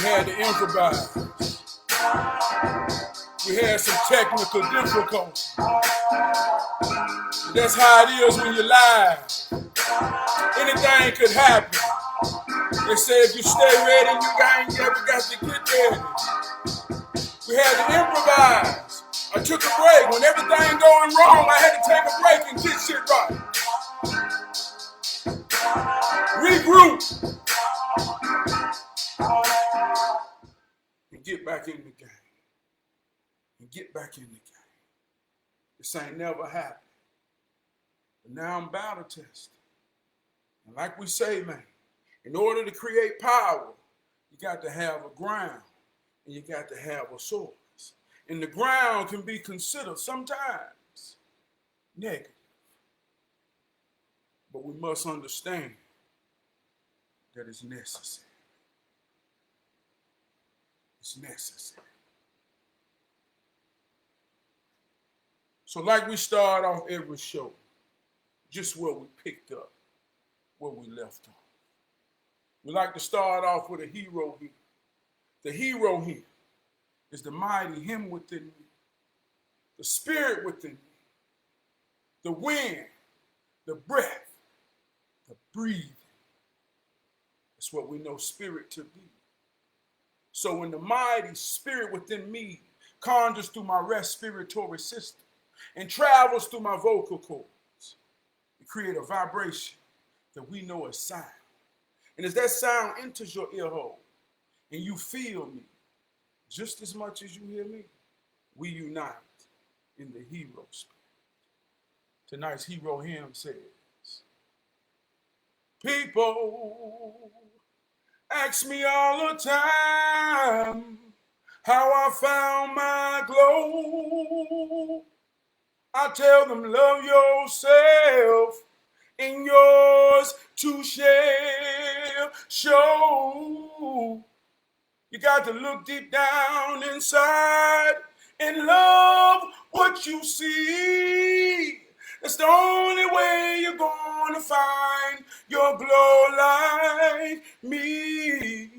Had to improvise. We had some technical difficulties. That's how it is when you're live. Anything could happen. They say if you stay ready, you ain't never got to get ready. We had to improvise. I took a break. When everything going wrong, I had to take a break and get shit right. Regroup. And get back in the game. And get back in the game. This ain't never happened. But now I'm battle tested. And like we say, man, in order to create power, you got to have a ground and you got to have a source. And the ground can be considered sometimes negative. But we must understand that it's necessary. It's necessary. So like we start off every show, just where we picked up, where we left off. We like to start off with a hero here. The hero here is the mighty him within me, the spirit within me, the wind, the breath, the breathing. That's what we know spirit to be. So when the mighty spirit within me conjures through my respiratory system and travels through my vocal cords, it creates a vibration that we know as sound. And as that sound enters your ear hole and you feel me just as much as you hear me, we unite in the hero spirit. Tonight's hero hymn says, people ask me all the time how I found my glow. I tell them love yourself and yours to share. Show you got to look deep down inside and love what you see. That's the only way you're gonna find your glow like me.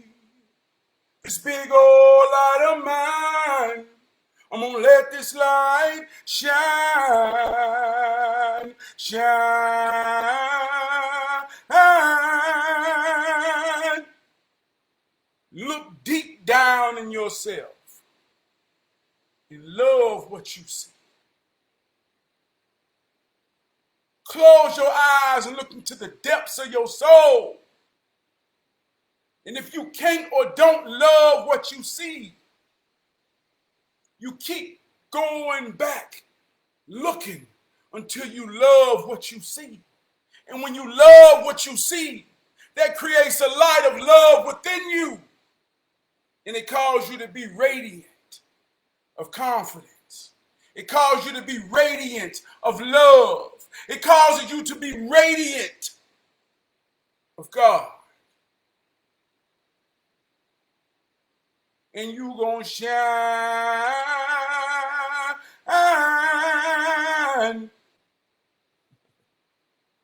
This big old light of mine, I'm gonna let this light shine, shine. Look deep down in yourself and love what you see. Close your eyes and look into the depths of your soul. And if you can't or don't love what you see, you keep going back, looking until you love what you see. And when you love what you see, that creates a light of love within you. And it causes you to be radiant of confidence. It causes you to be radiant of love. It causes you to be radiant of God. And you gonna shine. I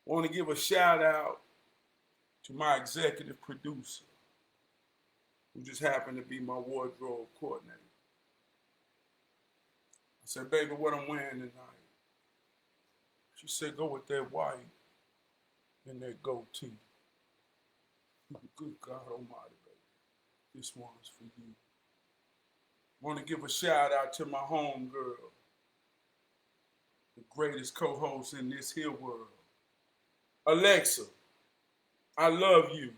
want to give a shout out to my executive producer, who just happened to be my wardrobe coordinator. I said, baby, what I'm wearing tonight? She said, go with that white and that goatee. Good God Almighty, baby. This one's for you. I want to give a shout out to my homegirl, the greatest co-host in this here world. Alexa, I love you.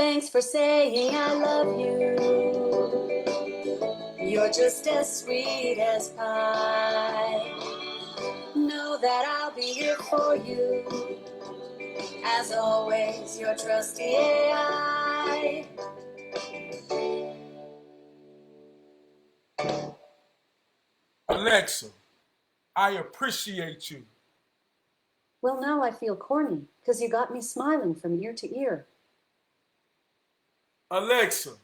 Thanks for saying I love you. You're just as sweet as pie. Know that I'll be here for you. As always, your trusty AI. Alexa, I appreciate you. Well, now I feel corny, 'cause you got me smiling from ear to ear. Alexa,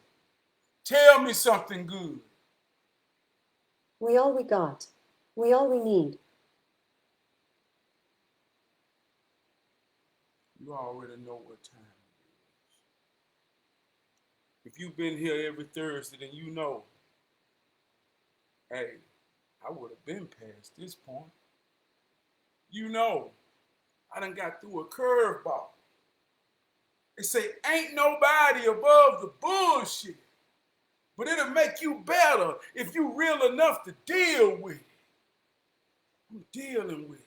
tell me something good. We all we got. We all we need. You already know what time it is. If you've been here every Thursday, then you know, hey, I would have been past this point. You know, I done got through a curveball. They say, ain't nobody above the bullshit. But it'll make you better if you real enough to deal with it. I'm dealing with it.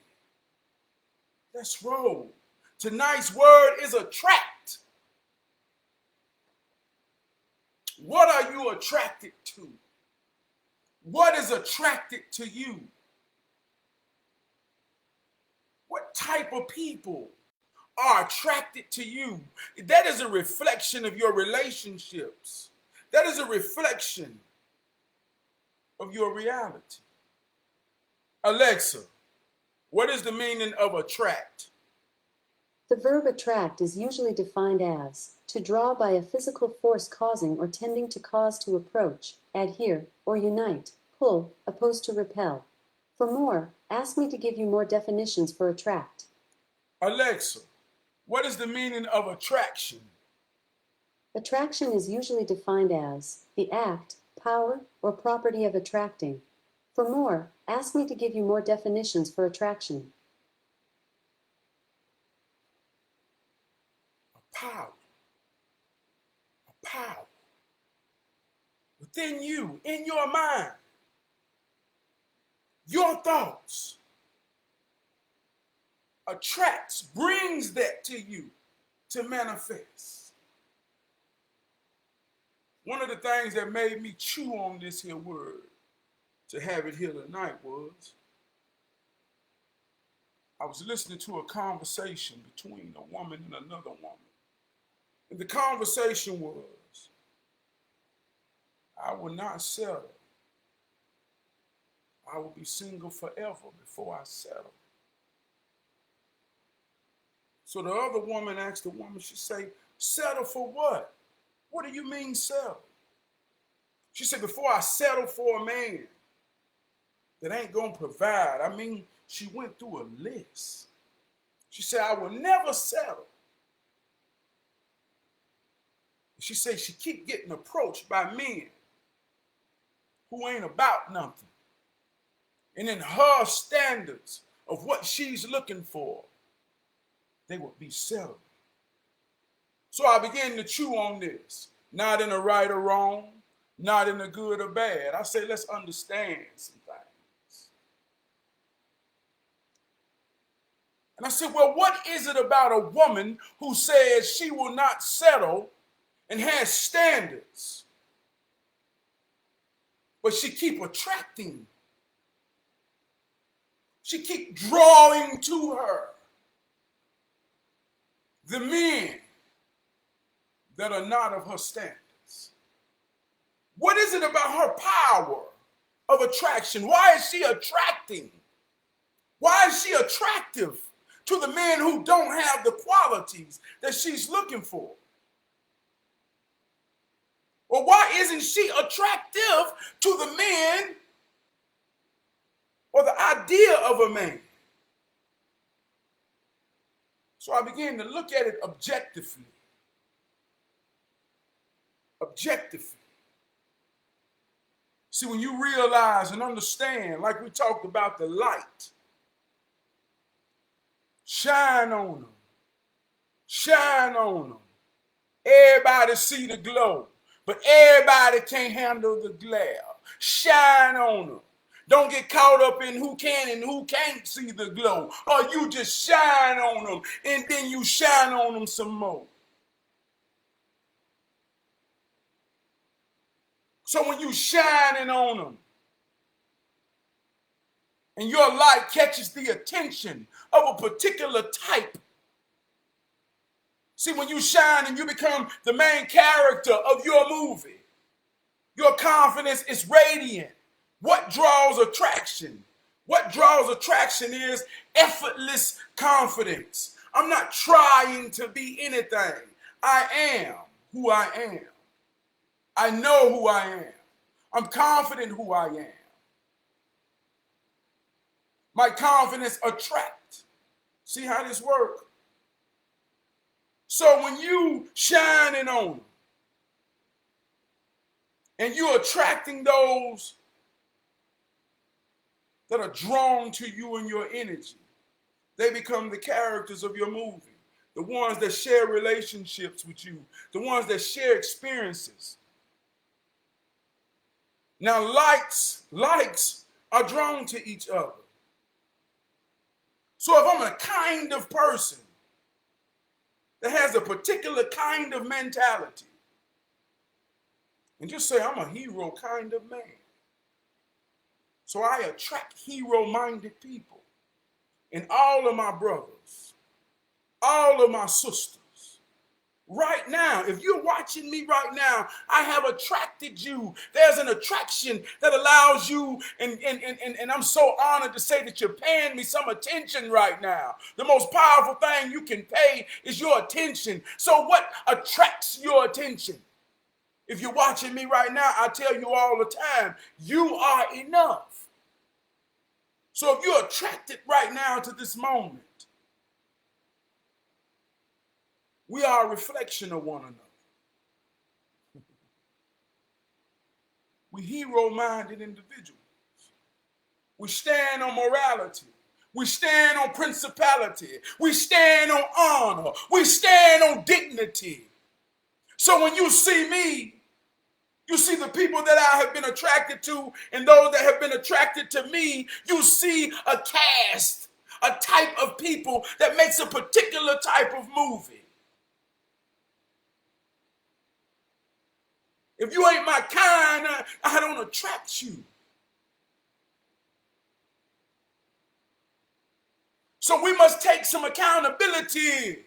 Let's roll. Tonight's word is attract. What are you attracted to? What is attracted to you? What type of people are attracted to you? That is a reflection of your relationships. That is a reflection of your reality. Alexa, what is the meaning of attract? The verb attract is usually defined as to draw by a physical force causing or tending to cause to approach, adhere, or unite, pull, opposed to repel. For more, ask me to give you more definitions for attract. Alexa, what is the meaning of attraction? Attraction is usually defined as the act, power, or property of attracting. For more, ask me to give you more definitions for attraction. Power. A power. Within you, in your mind. Your thoughts. Attracts, brings that to you to manifest. One of the things that made me chew on this here word to have it here tonight was I was listening to a conversation between a woman and another woman. And the conversation was, I will not settle. I will be single forever before I settle. So the other woman asked the woman, she said, settle for what? What do you mean settle? She said, before I settle for a man that ain't gonna provide, I mean, she went through a list. She said, I will never settle. She said she keep getting approached by men who ain't about nothing. And in her standards of what she's looking for, they would be settled. So I began to chew on this, not in a right or wrong, not in a good or bad. I say, let's understand some things. And I said, well, what is it about a woman who says she will not settle and has standards, but she keep attracting, she keep drawing to her the men that are not of her standards? What is it about her power of attraction? Why is she attracting? Why is she attractive to the men who don't have the qualities that she's looking for? Or why isn't she attractive to the men or the idea of a man? So I began to look at it objectively. Objectively. See, when you realize and understand, like we talked about the light, shine on them. Shine on them. Everybody see the glow, but everybody can't handle the glare. Shine on them. Don't get caught up in who can and who can't see the glow. Or you just shine on them and then you shine on them some more. So when you shining on them and your light catches the attention of a particular type, see, when you shine and you become the main character of your movie, your confidence is radiant. What draws attraction? What draws attraction is effortless confidence. I'm not trying to be anything. I am who I am. I know who I am. I'm confident who I am. My confidence attracts. See how this works? So when you shining on them and you're attracting those that are drawn to you and your energy, they become the characters of your movie, the ones that share relationships with you, the ones that share experiences. Now, likes are drawn to each other. So if I'm a kind of person that has a particular kind of mentality, and just say I'm a hero kind of man, so I attract hero-minded people. And all of my brothers, all of my sisters, right now, if you're watching me right now, I have attracted you. There's an attraction that allows you, and I'm so honored to say that you're paying me some attention right now. The most powerful thing you can pay is your attention. So what attracts your attention? If you're watching me right now, I tell you all the time, you are enough. So if you're attracted right now to this moment, we are a reflection of one another. We hero-minded individuals. We stand on morality. We stand on principality. We stand on honor. We stand on dignity. So when you see me, you see the people that I have been attracted to and those that have been attracted to me. You see a cast, a type of people that makes a particular type of movie. If you ain't my kind, I don't attract you. So we must take some accountability.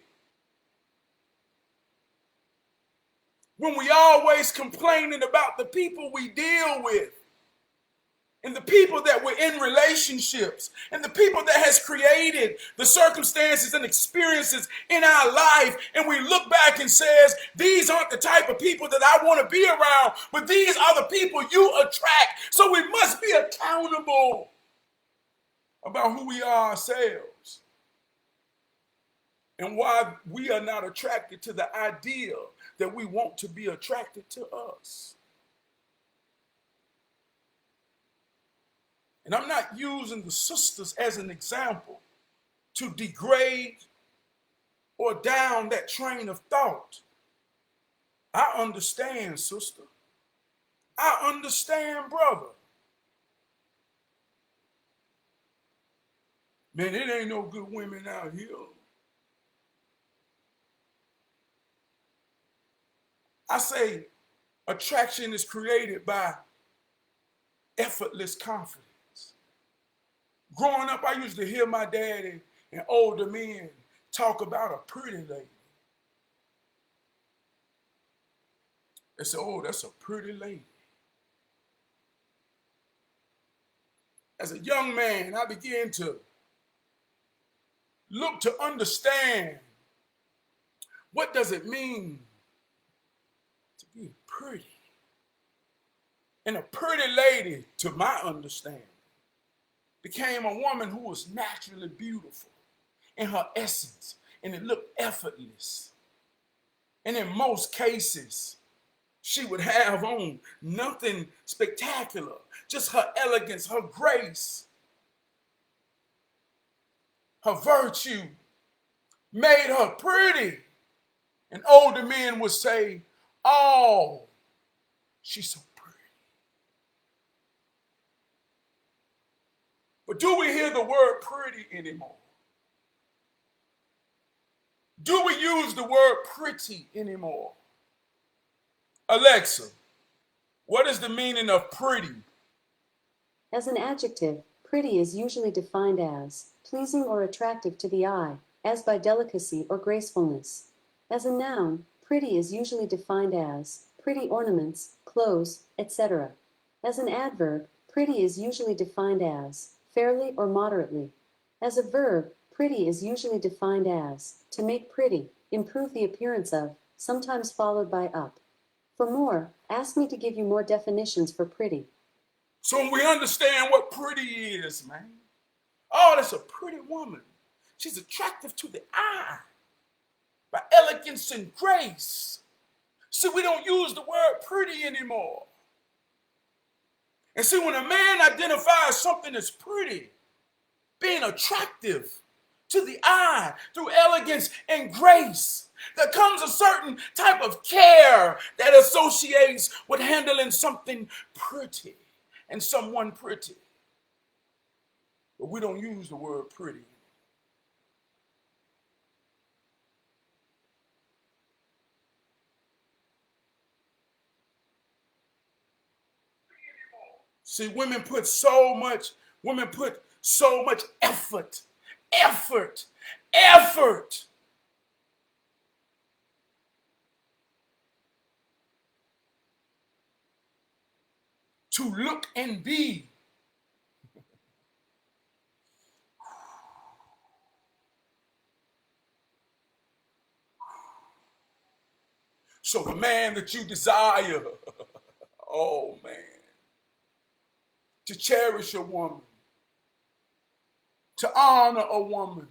When we always complaining about the people we deal with, and the people that we're in relationships, and the people that has created the circumstances and experiences in our life, and we look back and says, these aren't the type of people that I want to be around, but these are the people you attract. So we must be accountable about who we are ourselves and why we are not attracted to the ideal that we want to be attracted to us. And I'm not using the sisters as an example to degrade or down that train of thought. I understand, sister. I understand, brother. Man, it ain't no good women out here. I say attraction is created by effortless confidence. Growing up, I used to hear my daddy and older men talk about a pretty lady. They said, oh, that's a pretty lady. As a young man, I began to look to understand what does it mean to be pretty. And a pretty lady, to my understanding, became a woman who was naturally beautiful in her essence, and it looked effortless. And in most cases, she would have on nothing spectacular, just her elegance, her grace, her virtue made her pretty. And older men would say, oh, she's so pretty. But do we hear the word pretty anymore? Do we use the word pretty anymore? Alexa, What is the meaning of pretty? As an adjective, pretty is usually defined as pleasing or attractive to the eye, as by delicacy or gracefulness. As a noun, pretty is usually defined as pretty ornaments, clothes, etc. As an adverb, pretty is usually defined as fairly or moderately. As a verb, pretty is usually defined as to make pretty, improve the appearance of, sometimes followed by up. For more, ask me to give you more definitions for pretty. So when we understand what pretty is, man, oh, that's a pretty woman. She's attractive to the eye by elegance and grace. See, we don't use the word pretty anymore. And see, when a man identifies something as pretty, being attractive to the eye through elegance and grace, there comes a certain type of care that associates with handling something pretty and someone pretty. But we don't use the word pretty. See, women put so much effort to look and be. So the man that you desire, oh man, to cherish a woman, to honor a woman,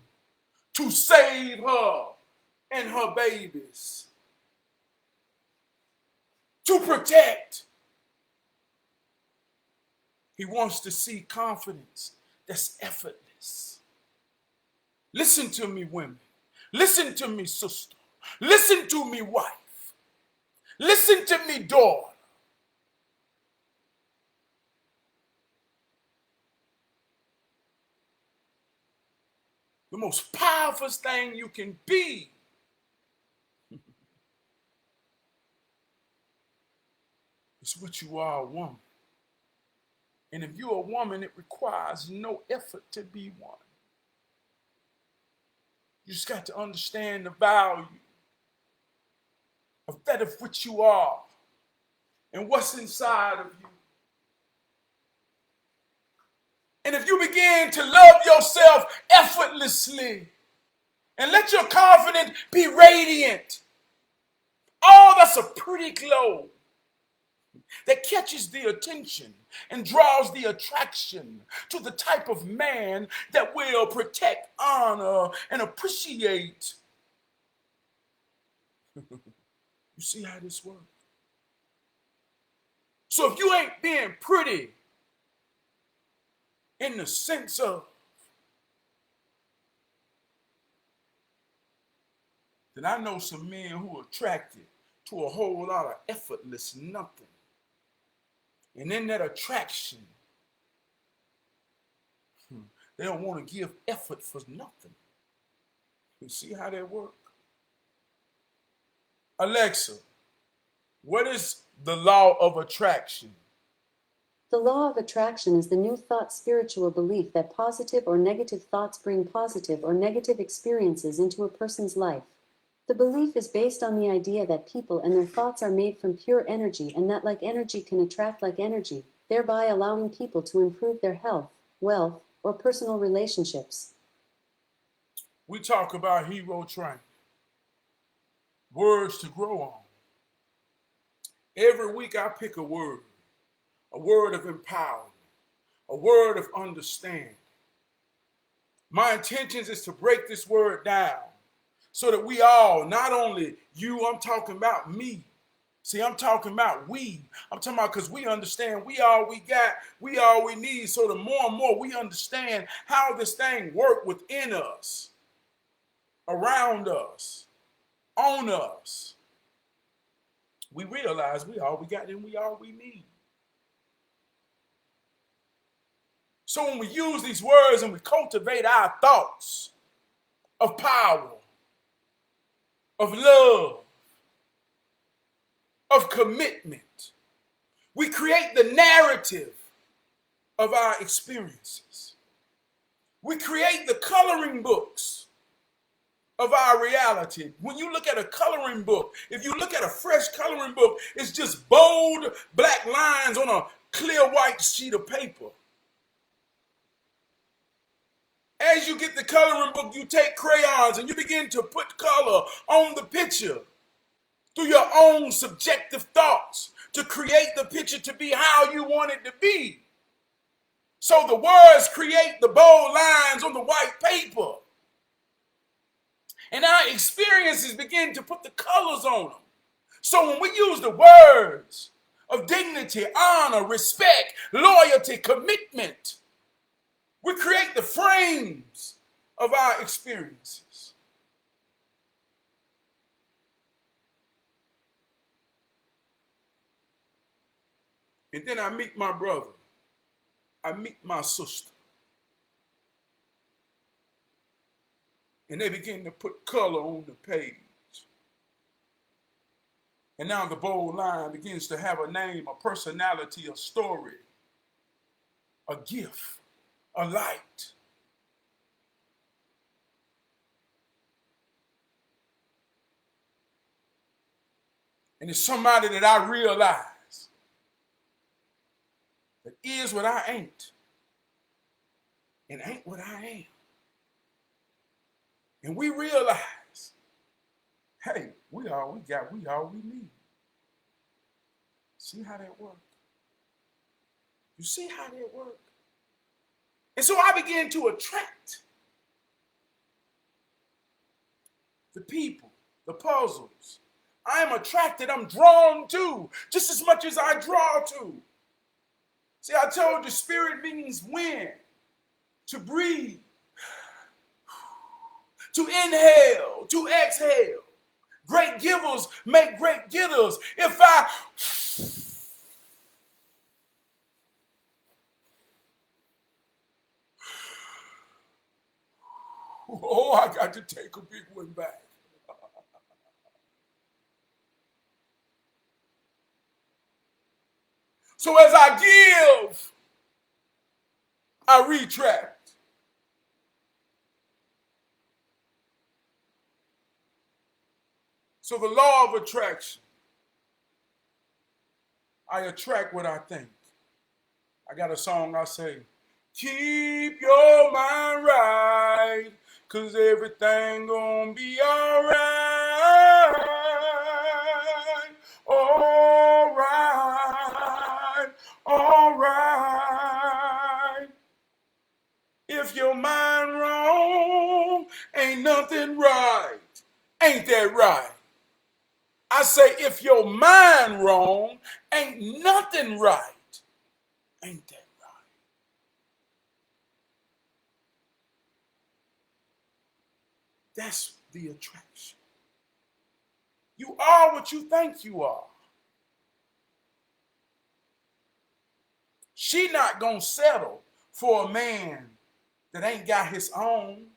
to save her and her babies, to protect. He wants to see confidence that's effortless. Listen to me, women. Listen to me, sister. Listen to me, wife. Listen to me, daughter. The most powerful thing you can be is what you are, a woman. And if you're a woman, it requires no effort to be one. You just got to understand the value of that of which you are and what's inside of you. And if you begin to love yourself effortlessly and let your confidence be radiant, oh, that's a pretty glow that catches the attention and draws the attraction to the type of man that will protect, honor, and appreciate. You see how this works? So if you ain't being pretty in the sense of, then I know some men who are attracted to a whole lot of effortless nothing. And in that attraction, they don't want to give effort for nothing. You see how that works? Alexa, what is the law of attraction? The law of attraction is the new thought spiritual belief that positive or negative thoughts bring positive or negative experiences into a person's life. The belief is based on the idea that people and their thoughts are made from pure energy and that like energy can attract like energy, thereby allowing people to improve their health, wealth, or personal relationships. We talk about hero training, words to grow on. Every week I pick a word of empowerment, a word of understanding. My intentions is to break this word down so that we all, not only you, I'm talking about me. See, I'm talking about we. I'm talking about because we understand we all we got, we all we need. So the more and more we understand how this thing works within us, around us, on us, we realize we all we got and we all we need. So when we use these words and we cultivate our thoughts of power, of love, of commitment, We create the narrative of our experiences. We create the coloring books of our reality. When you look at a coloring book, if you look at a fresh coloring book, it's just bold black lines on a clear white sheet of paper. As you get the coloring book, you take crayons and you begin to put color on the picture through your own subjective thoughts to create the picture to be how you want it to be. So the words create the bold lines on the white paper. And our experiences begin to put the colors on them. So when we use the words of dignity, honor, respect, loyalty, commitment, we create the frames of our experiences. And then I meet my brother. I meet my sister. And they begin to put color on the page. And now the bold line begins to have a name, a personality, a story, a gift, a light. And it's somebody that I realize that is what I ain't and ain't what I am. And we realize, hey, we all we need. See how that works? You see how that works? And so I began to attract the people, the puzzles. I am attracted, I'm drawn to, just as much as I draw to. See, I told you spirit means wind, to breathe, to inhale, to exhale. Great givers make great getters. If I oh, I got to take a big one back. So as I give, I retract. So the law of attraction, I attract what I think. I got a song I say, keep your mind right, 'cause everything gonna be all right. All right, all right. If your mind wrong, ain't nothing right. Ain't that right? I say, if your mind wrong, ain't nothing right. Ain't that right? That's the attraction. You are what you think you are. She not gonna settle for a man that ain't got his own.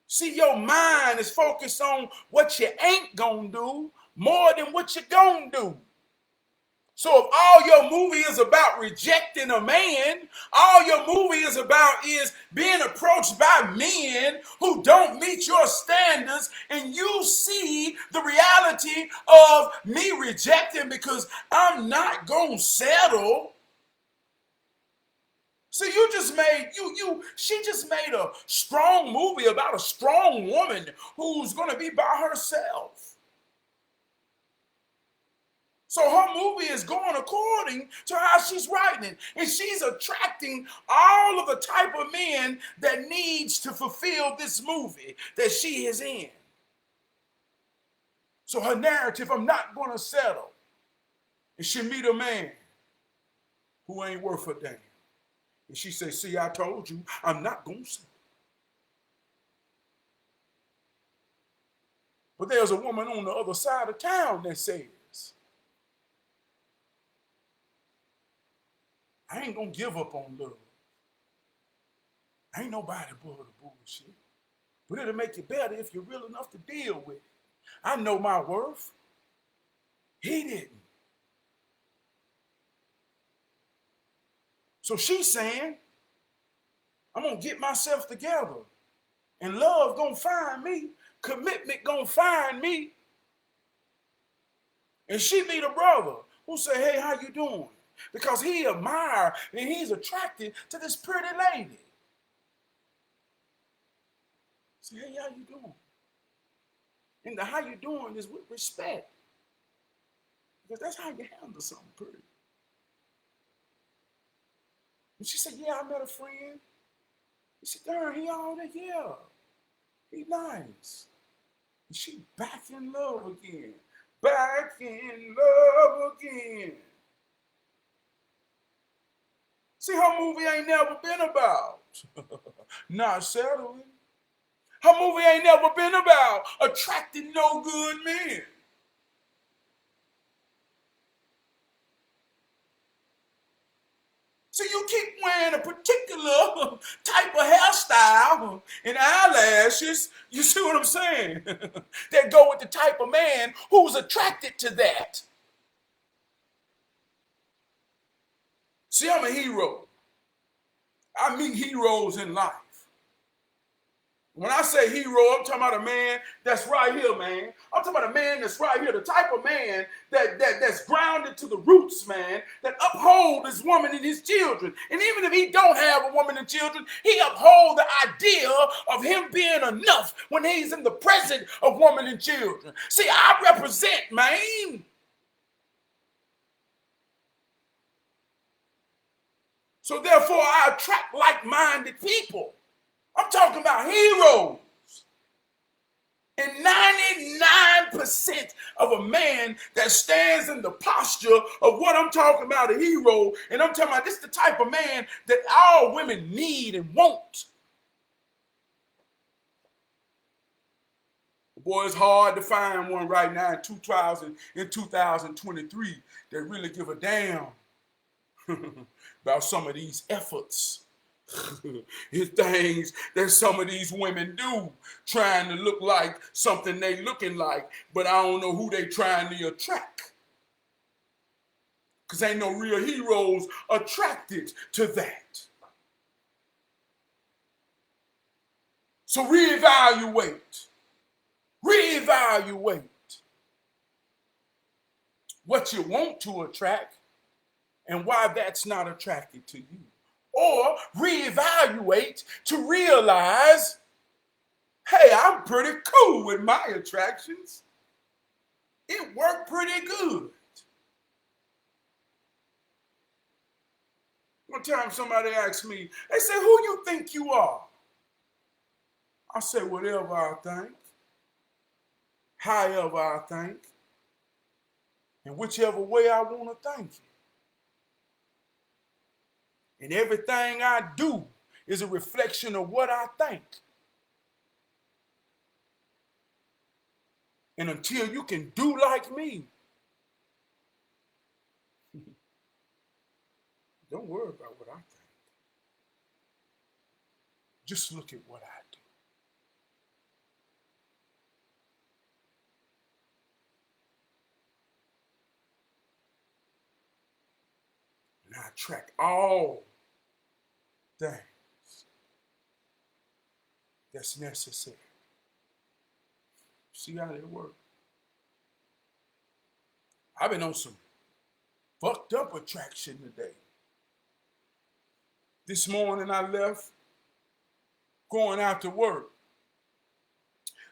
See, your mind is focused on what you ain't gonna do more than what you gonna do. So if all your movie is about rejecting a man, all your movie is about is being approached by men who don't meet your standards, and you see the reality of me rejecting because I'm not gonna settle. See, she just made a strong movie about a strong woman who's gonna be by herself. So her movie is going according to how she's writing it. And she's attracting all of the type of men that needs to fulfill this movie that she is in. So her narrative, I'm not going to settle. And she meet a man who ain't worth a damn. And she say, see, I told you, I'm not going to settle. But there's a woman on the other side of town that says, I ain't gonna give up on love. Ain't nobody but the bullshit. But it'll make you better if you're real enough to deal with it. I know my worth. He didn't. So she's saying, I'm going to get myself together. And love going to find me. Commitment going to find me. And she meet a brother who say, hey, how you doing? Because he admire and he's attracted to this pretty lady. Say, hey, how you doing? And the how you doing is with respect. Because that's how you handle something pretty. And she said, yeah, I met a friend. He said, darn, he all that, yeah. He nice. And she back in love again. Back in love again. See, her movie ain't never been about not settling. Her movie ain't never been about attracting no good men. So you keep wearing a particular type of hairstyle and eyelashes, you see what I'm saying? That go with the type of man who's attracted to that. See, I'm a hero. I meet heroes in life. When I say hero, I'm talking about a man that's right here, man. I'm talking about a man that's right here, the type of man that's grounded to the roots, man, that uphold his woman and his children. And even if he don't have a woman and children, he uphold the idea of him being enough when he's in the presence of woman and children. See, I represent, man. So therefore, I attract like-minded people. I'm talking about heroes. And 99% of a man that stands in the posture of what I'm talking about, a hero, and I'm talking about this is the type of man that all women need and want. Boy, it's hard to find one right now in 2023 that really give a damn about some of these efforts. Things that some of these women do, trying to look like something they looking like, but I don't know who they trying to attract. Because ain't no real heroes attracted to that. So reevaluate what you want to attract and why that's not attracted to you. Or reevaluate to realize, hey, I'm pretty cool with my attractions. It worked pretty good. One time somebody asked me, they said, who you think you are? I said, whatever I think, however I think, and whichever way I want to think it. And everything I do is a reflection of what I think. And until you can do like me, don't worry about what I think. Just look at what I do. And I attract all things that's necessary. See how they work? I've been on some fucked up attraction today. This morning I left going out to work.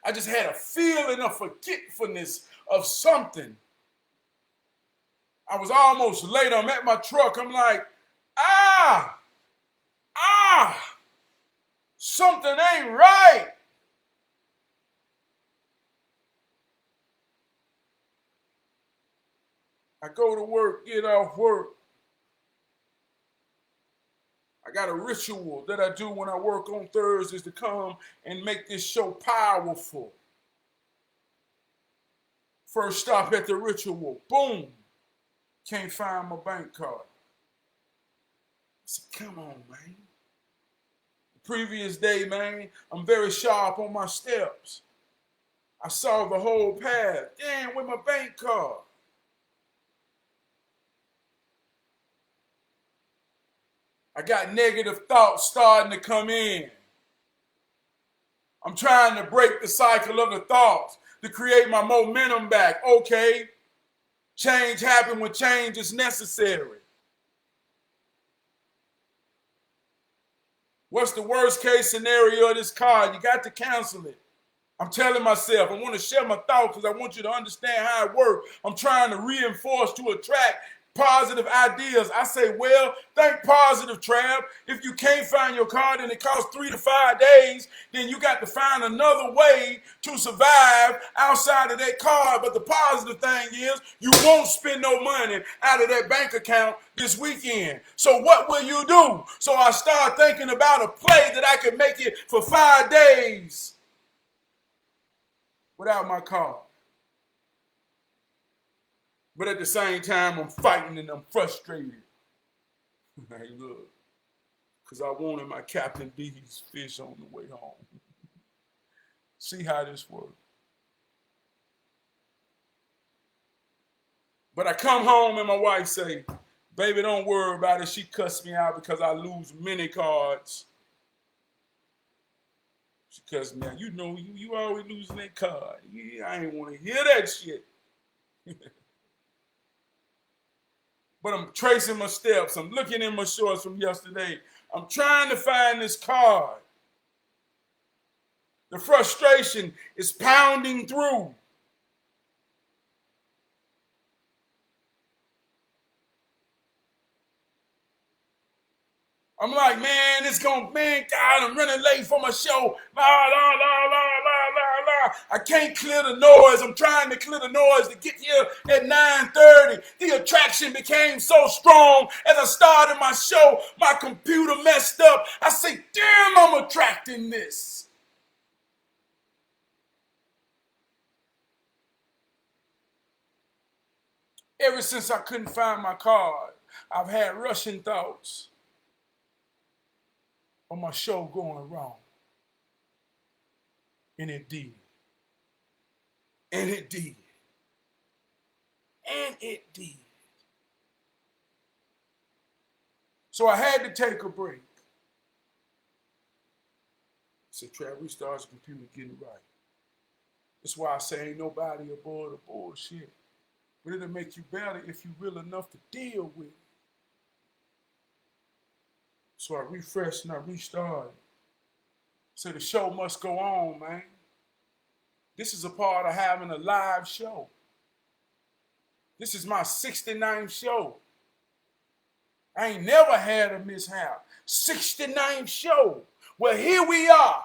I just had a feeling of forgetfulness of something. I was almost late. I'm at my truck. I'm like, something ain't right. I go to work, get off work. I got a ritual that I do when I work on Thursdays to come and make this show powerful. First stop at the ritual. Boom. Can't find my bank card. I said, come on, man. Previous day, man, I'm very sharp on my steps. I saw the whole path. Damn, with my bank card. I got negative thoughts starting to come in. I'm trying to break the cycle of the thoughts to create my momentum back. Okay, change happens when change is necessary. What's the worst case scenario of this card? You got to cancel it. I'm telling myself, I want to share my thoughts because I want you to understand how it works. I'm trying to reinforce to attract positive ideas. I say, well, think positive, Trav. If you can't find your card and it costs 3 to 5 days, then you got to find another way to survive outside of that card. But the positive thing is you won't spend no money out of that bank account this weekend. So what will you do? So I start thinking about a play that I can make it for 5 days without my card. But at the same time, I'm fighting and I'm frustrated. Hey, look, because I wanted my Captain D's fish on the way home. See how this works. But I come home and my wife say, baby, don't worry about it. She cussed me out because I lose many cards. She cussed me out. You know, you always losing that card. Yeah, I ain't want to hear that shit. But I'm tracing my steps. I'm looking in my shorts from yesterday. I'm trying to find this card. The frustration is pounding through. I'm like, man, God, I'm running late for my show. La, la, la, la, la, la, la. I can't clear the noise. I'm trying to clear the noise to get here at 9:30. The attraction became so strong as I started my show. My computer messed up. I say, damn, I'm attracting this. Ever since I couldn't find my card, I've had rushing thoughts on my show going wrong. And it did. And it did. And it did. So I had to take a break. I said, Trav, restart the computer, get it right. That's why I say ain't nobody aboard the bullshit. But it'll make you better if you're real enough to deal with it. So I refreshed and I restarted. So the show must go on, man. This is a part of having a live show. This is my 69th show. I ain't never had a mishap. 69th show. Well, here we are.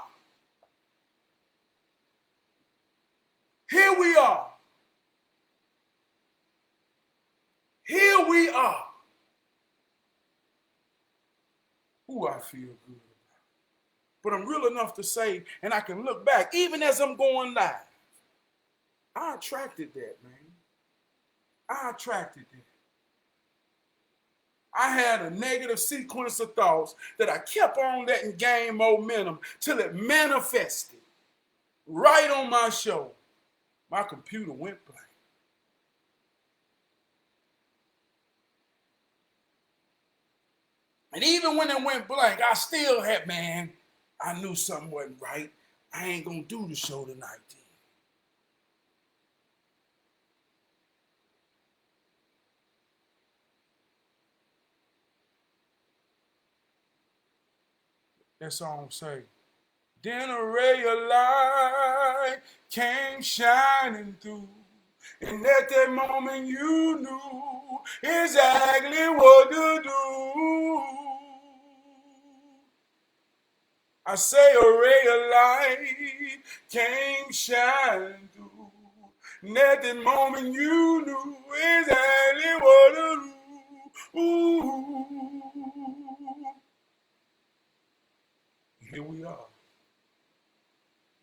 Here we are. Here we are. Ooh, I feel good. But I'm real enough to say, and I can look back, even as I'm going live, I attracted that, man. I attracted that. I had a negative sequence of thoughts that I kept on letting gain momentum till it manifested right on my show. My computer went blank. And even when it went blank, I still had, man, I knew something wasn't right. I ain't gonna do the show tonight then. That song say, then a ray of light came shining through. And at that moment you knew exactly what to do. I say a ray of light came shining through. And at that moment you knew exactly what to do. Ooh. Here we are.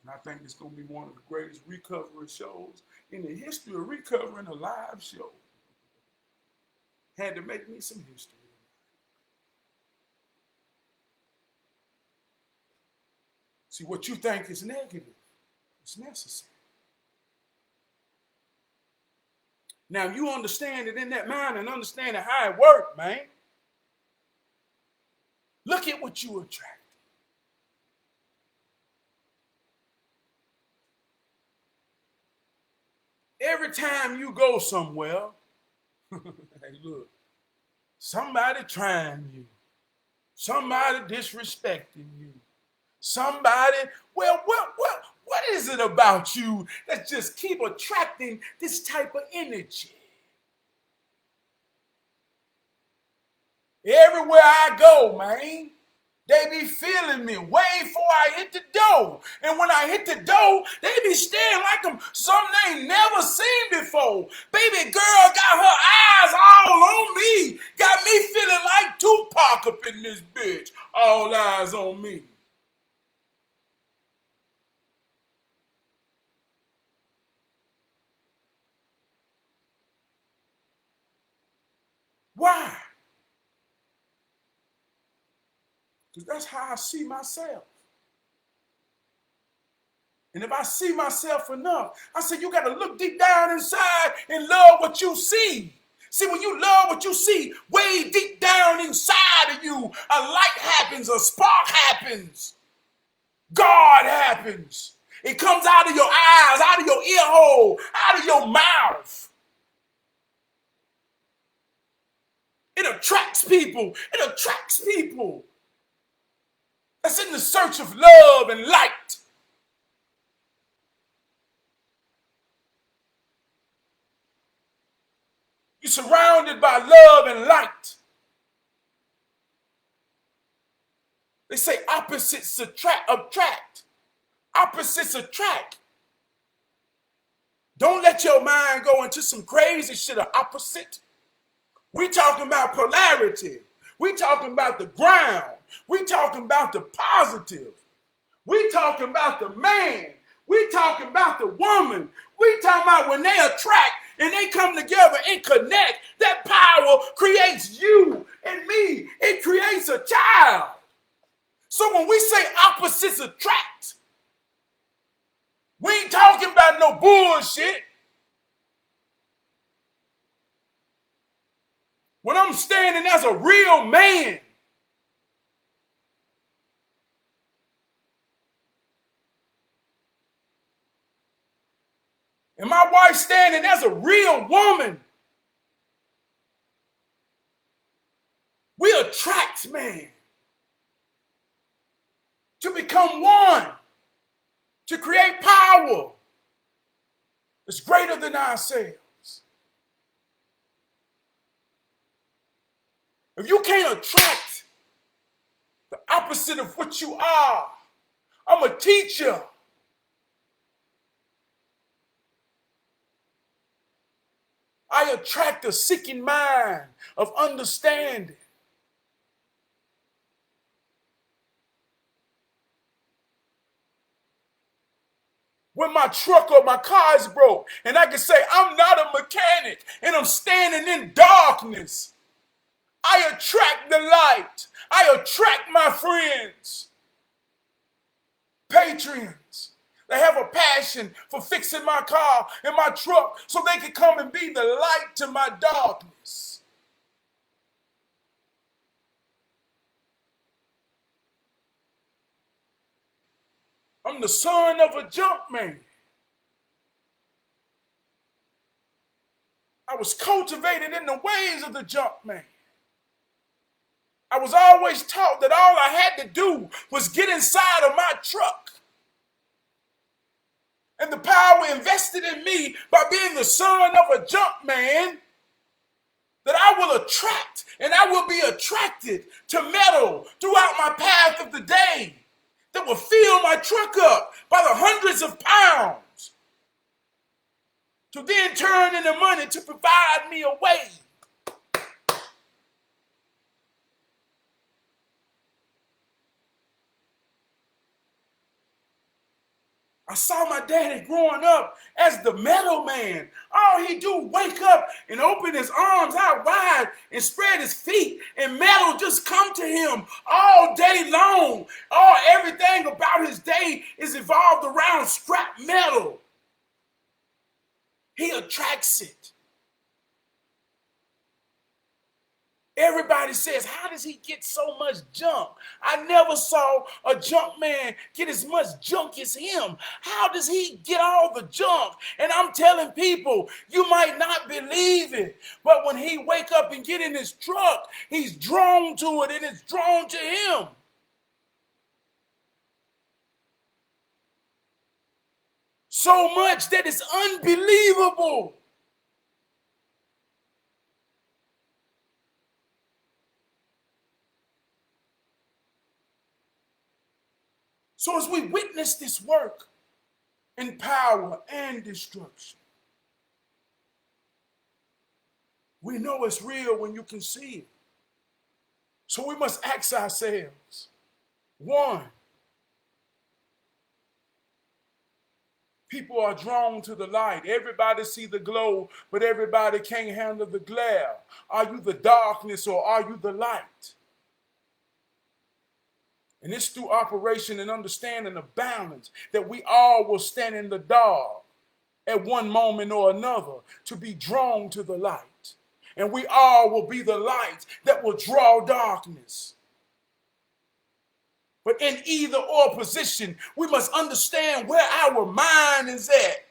And I think it's going to be one of the greatest recovery shows in the history of recovering a live show. Had to make me some history. See, what you think is negative is necessary. Now, you understand it in that mind and understand how it works, man. Look at what you attract. Every time you go somewhere, hey, look, somebody trying you, somebody disrespecting you, somebody, well, what is it about you that just keep attracting this type of energy? Everywhere I go, man, they be feeling me way before I hit the door. And when I hit the door, they be staring like them something they ain't never seen before. Baby girl got her eyes all on me. Got me feeling like Tupac up in this bitch. All eyes on me. Why? Because that's how I see myself. And if I see myself enough, I said, you got to look deep down inside and love what you see. See, when you love what you see, way deep down inside of you, a light happens, a spark happens. God happens. It comes out of your eyes, out of your ear hole, out of your mouth. It attracts people. It attracts people that's in the search of love and light. You're surrounded by love and light. They say opposites attract. Opposites attract. Don't let your mind go into some crazy shit of opposite. We talking about polarity. We talking about the ground. We talking about the positive. We talking about the man. We talking about the woman. We talking about when they attract and they come together and connect, that power creates you and me. It creates a child. So when we say opposites attract, we ain't talking about no bullshit. When I'm standing as a real man, and my wife standing as a real woman, we attract man to become one, to create power that's greater than ourselves. If you can't attract the opposite of what you are, I'm a teacher. I attract a seeking mind of understanding. When my truck or my car is broke, and I can say, I'm not a mechanic, and I'm standing in darkness, I attract the light. I attract my friends, patrons. They have a passion for fixing my car and my truck so they can come and be the light to my darkness. I'm the son of a junk man. I was cultivated in the ways of the junk man. I was always taught that all I had to do was get inside of my truck. And the power invested in me by being the son of a junk man, that I will attract and I will be attracted to metal throughout my path of the day that will fill my truck up by the hundreds of pounds to then turn into money to provide me a way. I saw my daddy growing up as the metal man. All he do wake up and open his arms out wide and spread his feet, and metal just come to him all day long. Everything about his day is evolved around scrap metal. He attracts it. Everybody says, how does he get so much junk? I never saw a junk man get as much junk as him. How does he get all the junk? And I'm telling people, you might not believe it, but when he wake up and get in his truck, he's drawn to it and it's drawn to him. So much that it's unbelievable. So as we witness this work in power and destruction, we know it's real when you can see it. So we must ask ourselves, one, people are drawn to the light. Everybody see the glow, but everybody can't handle the glare. Are you the darkness or are you the light? And it's through operation and understanding of balance that we all will stand in the dark at one moment or another to be drawn to the light. And we all will be the light that will draw darkness. But in either or position, we must understand where our mind is at.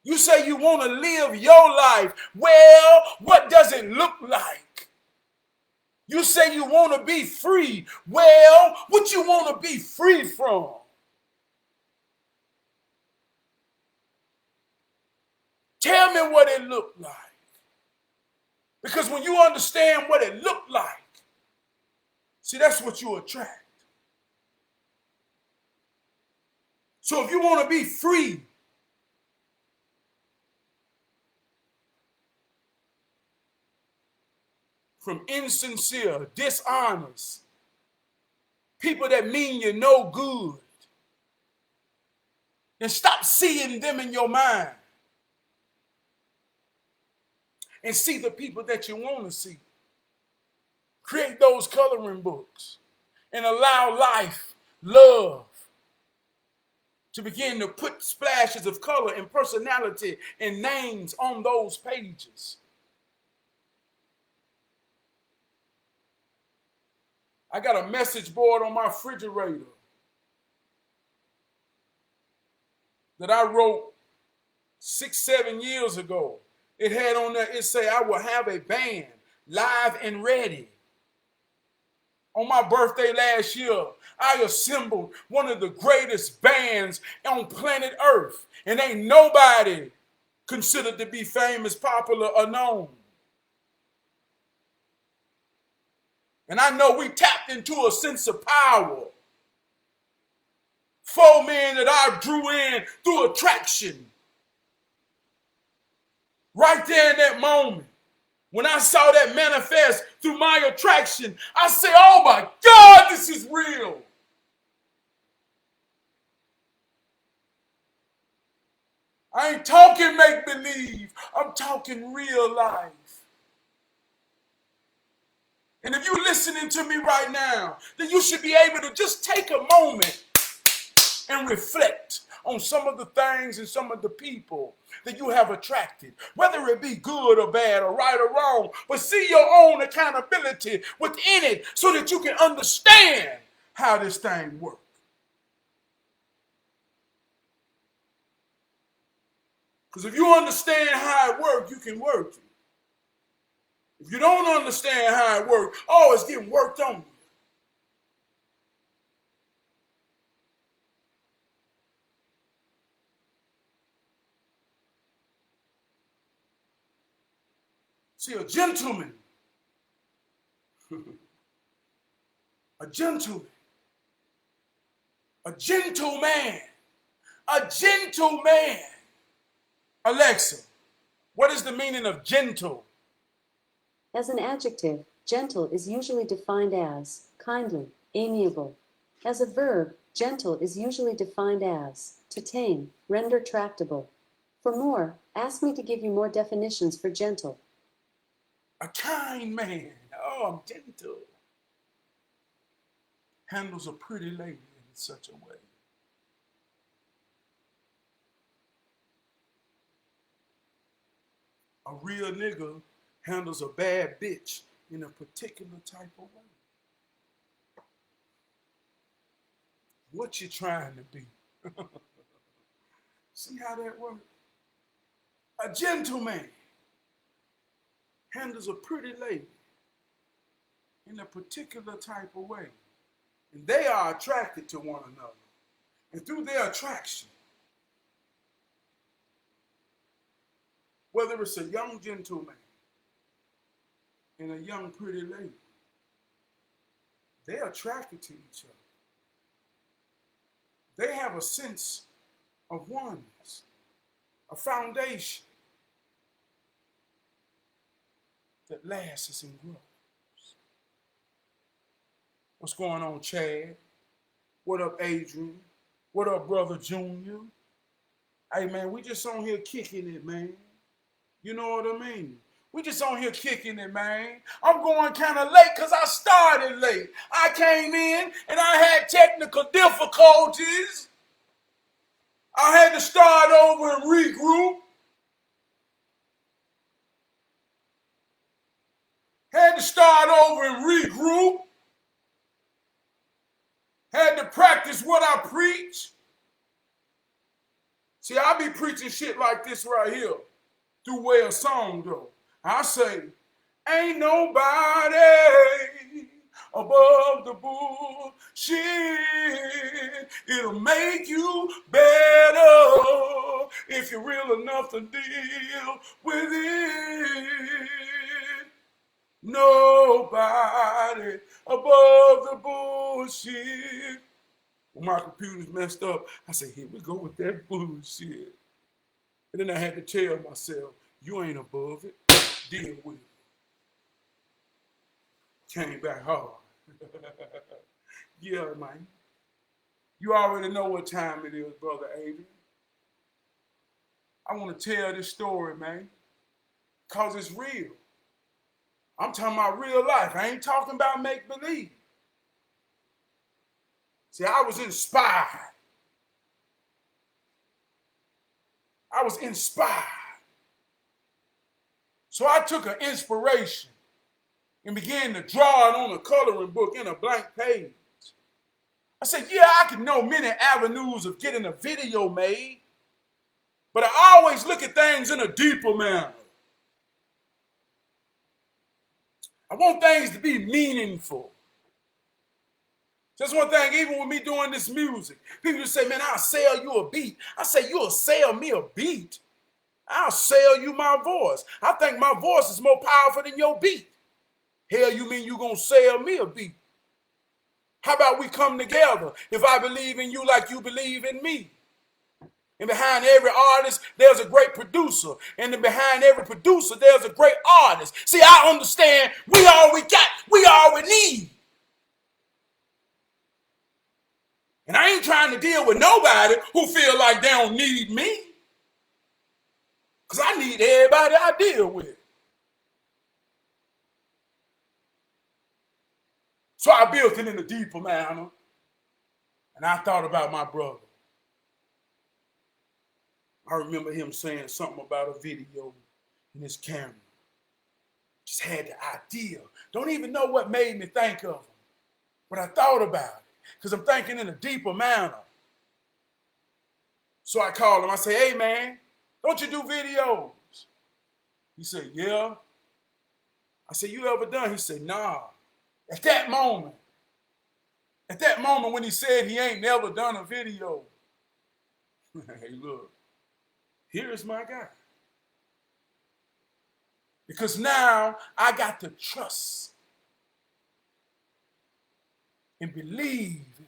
You say you want to live your life. Well, what does it look like? You say you want to be free. Well, what you want to be free from? Tell me what it looked like. Because when you understand what it looked like, see, that's what you attract. So if you want to be free, from insincere, dishonest, people that mean you no good, then stop seeing them in your mind and see the people that you want to see. Create those coloring books and allow life, love, to begin to put splashes of color and personality and names on those pages. I got a message board on my refrigerator that I wrote 6-7 years ago. It had on there, it say, I will have a band live and ready. On my birthday last year, I assembled one of the greatest bands on planet Earth. And ain't nobody considered to be famous, popular, or known. And I know we tapped into a sense of power. 4 men that I drew in through attraction. Right there in that moment, when I saw that manifest through my attraction, I said, oh my God, this is real. I ain't talking make-believe. I'm talking real life. And if you're listening to me right now, then you should be able to just take a moment and reflect on some of the things and some of the people that you have attracted, whether it be good or bad or right or wrong, but see your own accountability within it so that you can understand how this thing works. Because if you understand how it works, you can work it. If you don't understand how it works, oh, it's getting worked on you. See, a gentleman, a gentleman, a gentleman, a gentleman. Alexa, what is the meaning of gentle? As an adjective, gentle is usually defined as kindly, amiable. As a verb, Gentle is usually defined as to tame, render tractable. For more, ask me to give you more definitions for gentle. A kind man. Oh, I'm gentle. Handles a pretty lady in such a way. A real nigga handles a bad bitch in a particular type of way. What you trying to be? See how that works? A gentleman handles a pretty lady in a particular type of way. And they are attracted to one another. And through their attraction, whether it's a young gentleman and a young pretty lady, they're attracted to each other. They have a sense of oneness, a foundation that lasts and grows. What's going on, Chad? What up, Adrian? What up, brother Junior? Hey, man, we just on here kicking it, man. You know what I mean? We just on here kicking it, man. I'm going kind of late because I started late. I came in and I had technical difficulties. I had to start over and regroup. Had to start over and regroup. Had to practice what I preach. See, I be preaching shit like this right here through way of song, though. I say, ain't nobody above the bullshit. It'll make you better if you're real enough to deal with it. Nobody above the bullshit. When my computer's messed up, I say, here we go with that bullshit. And then I had to tell myself, you ain't above it. Deal with it. Came back hard. Yeah, man. You already know what time it is, Brother Adrian. I want to tell this story, man, because it's real. I'm talking about real life. I ain't talking about make-believe. See, I was inspired. I was inspired. So I took an inspiration and began to draw it on a coloring book in a blank page. I said, yeah, I can know many avenues of getting a video made, but I always look at things in a deeper manner. I want things to be meaningful. That's one thing, even with me doing this music, people just say, man, I'll sell you a beat. I say, you'll sell me a beat? I'll sell you my voice. I think my voice is more powerful than your beat. Hell, you mean you gonna sell me a beat? How about we come together if I believe in you like you believe in me? And behind every artist, there's a great producer. And then behind every producer, there's a great artist. See, I understand we all we got, we all we need. And I ain't trying to deal with nobody who feel like they don't need me. Because I need everybody I deal with. So I built it in a deeper manner. And I thought about my brother. I remember him saying something about a video in his camera. Just had the idea. Don't even know what made me think of him. But I thought about it. Because I'm thinking in a deeper manner. So I called him. I said, hey, man, don't you do videos? He said, yeah. I said, you ever done? He said, nah. At that moment when he said he ain't never done a video, hey, look, here's my guy. Because now I got to trust and believe in him.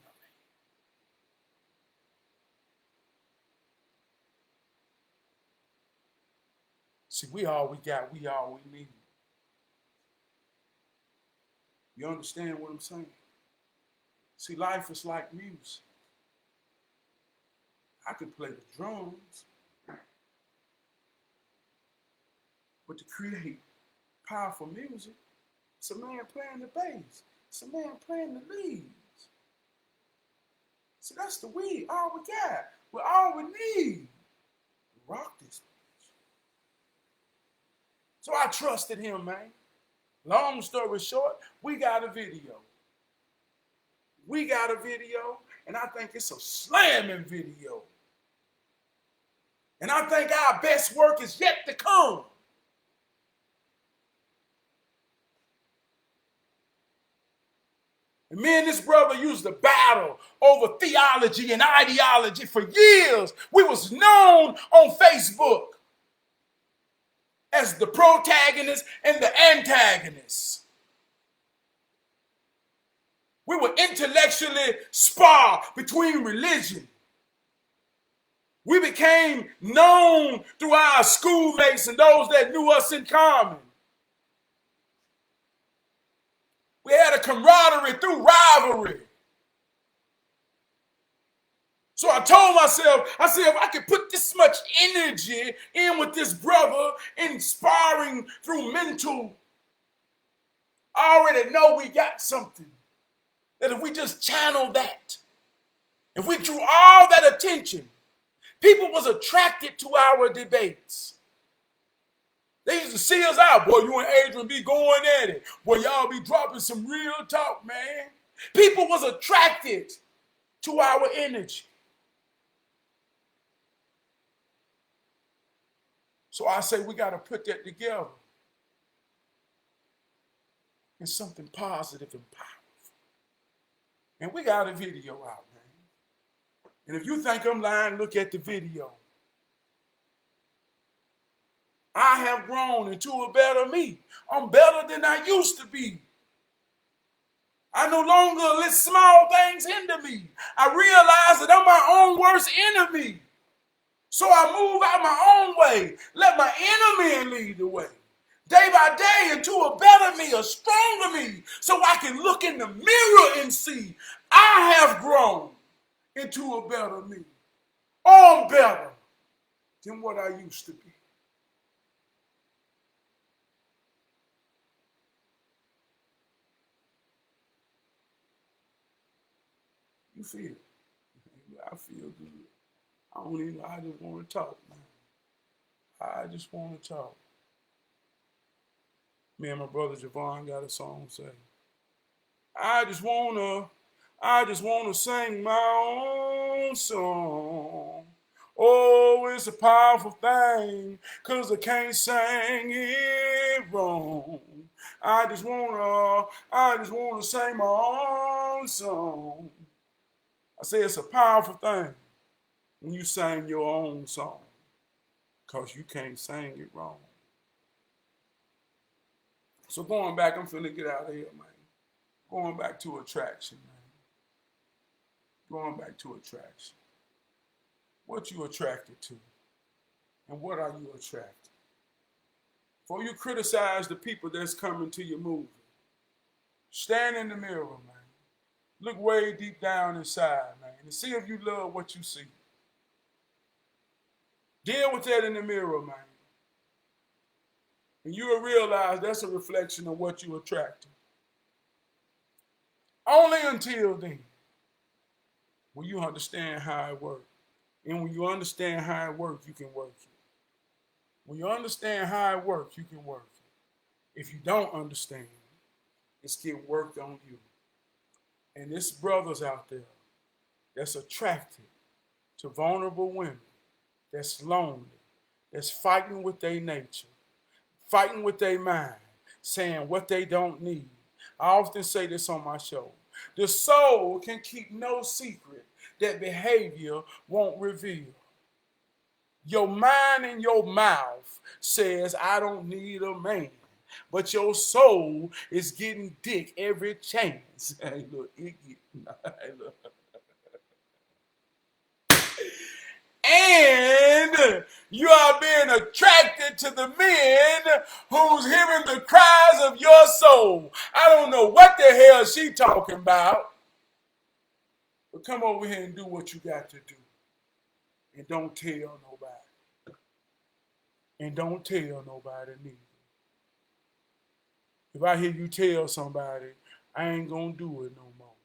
See, we all we got, we all we need. You understand what I'm saying? See, life is like music. I could play the drums, but to create powerful music, it's a man playing the bass. It's a man playing the leads. So that's the weed, all we got. Well, all we need to rock this bitch. So I trusted him, man. Long story short, we got a video. We got a video, and I think it's a slamming video. And I think our best work is yet to come. And me and this brother used to battle over theology and ideology for years. We was known on Facebook as the protagonist and the antagonist. We would intellectually spar between religion. We became known through our schoolmates and those that knew us in common. We had a camaraderie through rivalry. So I told myself, I said, if I could put this much energy in with this brother, inspiring through mental, I already know we got something. That if we just channel that, if we drew all that attention, people was attracted to our debates. They used to see us out. Boy, you and Adrian be going at it. Boy, y'all be dropping some real talk, man. People was attracted to our energy. So I say we got to put that together in something positive and powerful. And we got a video out, man. And if you think I'm lying, look at the video. I have grown into a better me. I'm better than I used to be. I no longer let small things hinder me. I realize that I'm my own worst enemy. So I move out my own way. Let my inner man lead the way. Day by day into a better me, a stronger me. So I can look in the mirror and see I have grown into a better me. I'm better than what I used to be. You feel it? I feel good. I just want to talk, man. I just want to talk. Me and my brother Javon got a song say, I just wanna sing my own song. Oh, it's a powerful thing, 'cause I can't sing it wrong. I just wanna sing my own song. I say it's a powerful thing when you sing your own song, 'cause you can't sing it wrong. So going back, I'm finna get out of here, man. Going back to attraction, man. Going back to attraction. What you attracted to? And what are you attracted? Before you criticize the people that's coming to your movie, stand in the mirror, man. Look way deep down inside, man, and see if you love what you see. Deal with that in the mirror, man. And you will realize that's a reflection of what you attracted. Only until then will you understand how it works. And when you understand how it works, you can work it. When you understand how it works, you can work it. If you don't understand, it's getting worked on you. And there's brothers out there that's attracted to vulnerable women, that's lonely, that's fighting with their nature, fighting with their mind, saying what they don't need. I often say this on my show. The soul can keep no secret that behavior won't reveal. Your mind and your mouth says, I don't need a man. But your soul is getting dick every chance. Hey, look, and you are being attracted to the men who's hearing the cries of your soul. I don't know what the hell she talking about. But come over here and do what you got to do. And don't tell nobody. And don't tell nobody neither. If I hear you tell somebody, I ain't gonna do it no more.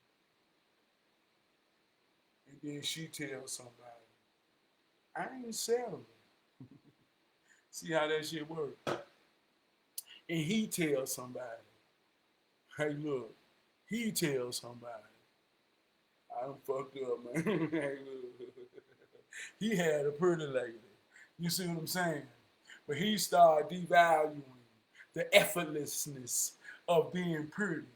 And then she tells somebody, I ain't settling. See how that shit works? And he tells somebody, hey, look, he tells somebody, I done fucked up, man. Hey, look. He had a pretty lady. You see what I'm saying? But he started devaluing the effortlessness of being pretty.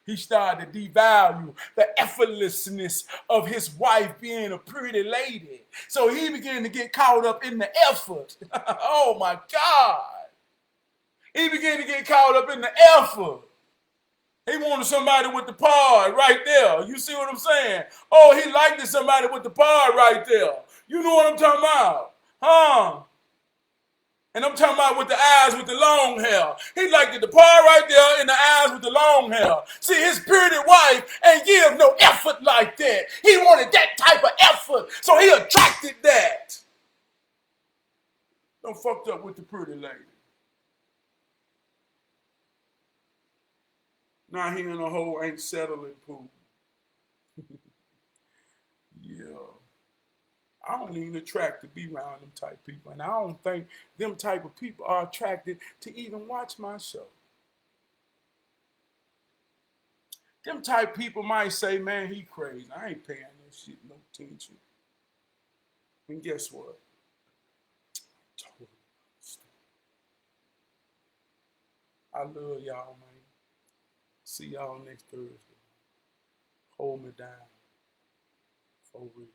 He started to devalue the effortlessness of his wife being a pretty lady. So he began to get caught up in the effort. Oh my God. He began to get caught up in the effort. He wanted somebody with the pod right there. You see what I'm saying? Oh, he liked somebody with the pod right there. You know what I'm talking about? Huh? And I'm talking about with the eyes with the long hair. He liked the part right there in the eyes with the long hair. See, his pretty wife ain't give no effort like that. He wanted that type of effort, so he attracted that. Don't fucked up with the pretty lady. Now he in a hole ain't settling pool. Yeah. I don't even attract to be around them type of people. And I don't think them type of people are attracted to even watch my show. Them type people might say, man, he crazy. I ain't paying that shit no attention. And guess what? I love y'all, man. See y'all next Thursday. Hold me down. For real.